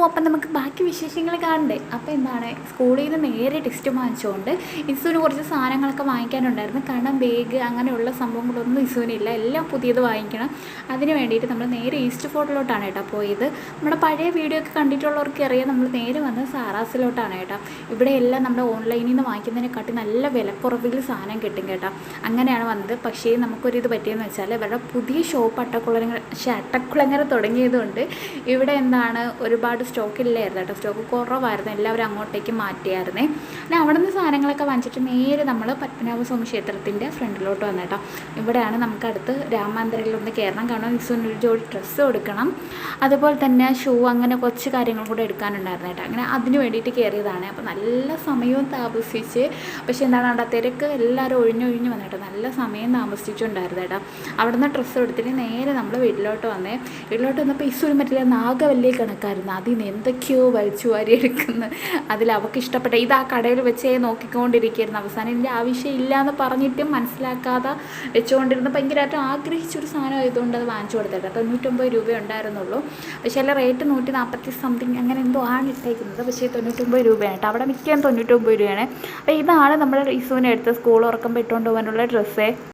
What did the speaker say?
അപ്പം നമുക്ക് ബാക്കി വിശേഷങ്ങൾ കാണണ്ടേ. അപ്പോൾ എന്താണ്, സ്കൂളിൽ നിന്ന് നേരെ ടെക്സ്റ്റ് വാങ്ങിച്ചുകൊണ്ട് ഇസുവിന് കുറച്ച് സാധനങ്ങളൊക്കെ വാങ്ങിക്കാനുണ്ടായിരുന്നു. കാരണം ബാഗ് അങ്ങനെയുള്ള സംഭവങ്ങളൊന്നും ഇസുവിനില്ല, എല്ലാം പുതിയത് വാങ്ങിക്കണം. അതിന് വേണ്ടിയിട്ട് നമ്മൾ നേരെ ഈസ്റ്റ് ഫോർട്ടിലോട്ടാണ് കേട്ടോ പോയത്. നമ്മുടെ പഴയ വീഡിയോ ഒക്കെ കണ്ടിട്ടുള്ളവർക്ക് അറിയാം, നമ്മൾ നേരെ വന്ന് സാറാസിലോട്ടാണ് കേട്ടോ. ഇവിടെ എല്ലാം നമ്മുടെ ഓൺലൈനിൽ നിന്ന് വാങ്ങിക്കുന്നതിനെക്കാട്ടി നല്ല വിലക്കുറവിൽ സാധനം കിട്ടും കേട്ടോ. അങ്ങനെയാണ് വന്നത്. പക്ഷേ നമുക്കൊരിത് പറ്റിയെന്ന് വെച്ചാൽ ഇവരുടെ പുതിയ ഷോപ്പ് അട്ടക്കുളങ്ങര തുടങ്ങിയതുകൊണ്ട് ഇവിടെ എന്താണ് ഒരുപാട് സ്റ്റോക്കില്ലായിരുന്നു കേട്ടോ. സ്റ്റോക്ക് കുറവായിരുന്നു, എല്ലാവരും അങ്ങോട്ടേക്ക് മാറ്റിയായിരുന്നേ. പിന്നെ അവിടെ നിന്ന് സാധനങ്ങളൊക്കെ വാങ്ങിച്ചിട്ട് നേരെ നമ്മൾ പത്മനാഭസ്വാമി ക്ഷേത്രത്തിൻ്റെ ഫ്രണ്ടിലോട്ട് വന്നു കേട്ടോ. ഇവിടെയാണ് നമുക്കടുത്ത് രാമാന്തരയിലൊന്ന് കയറണം. കാരണം ഇസുവിനൊരു ജോഡി ഡ്രസ്സ് കൊടുക്കണം, അതുപോലെ തന്നെ ഷൂ, അങ്ങനെ കുറച്ച് കാര്യങ്ങൾ കൂടെ എടുക്കാനുണ്ടായിരുന്നു കേട്ടോ. അങ്ങനെ അതിന് വേണ്ടിയിട്ട് കയറിയതാണ്. അപ്പോൾ നല്ല സമയവും താമസിച്ച്, പക്ഷേ എന്താണ് അവിടെ തിരക്ക് എല്ലാവരും ഒഴിഞ്ഞൊഴിഞ്ഞ് വന്നു കേട്ടോ. നല്ല സമയം താമസിച്ചിട്ടുണ്ടായിരുന്നു കേട്ടോ. അവിടെ നിന്ന് ഡ്രസ്സ് എടുത്തിട്ട് നേരെ നമ്മൾ വീട്ടിലോട്ട് വന്നേ. വീട്ടിലോട്ട് വന്നപ്പോൾ ഇസുവിന് പറ്റില്ല, നാഗവല്ലി കണക്കായിരുന്നു. അതിൽ നിന്ന് എന്തൊക്കെയോ വലിച്ചു വാരി എടുക്കുന്നു. അതിൽ അവൾക്ക് ഇഷ്ടപ്പെട്ട ഇത് ആ കടയിൽ വെച്ചേ നോക്കിക്കൊണ്ടിരിക്കുകയായിരുന്നു. അവസാനം ഇതിൻ്റെ ആവശ്യമില്ല എന്ന് പറഞ്ഞിട്ടും മനസ്സിലാക്കാതെ വെച്ചുകൊണ്ടിരുന്ന ഭയങ്കരമായിട്ട് ആഗ്രഹിച്ചൊരു സാധനം ആയതുകൊണ്ട് അത് വാങ്ങിച്ചു കൊടുത്തിട്ട് 99 രൂപ ഉണ്ടായിരുന്നുള്ളൂ. പക്ഷേ അല്ല റേറ്റ് 140 സംതിങ് അങ്ങനെ എന്തോ ആണ് ഇട്ടേക്കുന്നത്. പക്ഷേ 99 രൂപയാണ് കേട്ടോ. അവിടെ മിക്കാൻ 99 രൂപയാണ്. അപ്പോൾ ഇതാണ് നമ്മുടെ ഇസുവിനെ എടുത്ത് സ്കൂൾ ഉറക്കം ഇട്ടുകൊണ്ട് പോകാനുള്ള ഡ്രസ്സേ.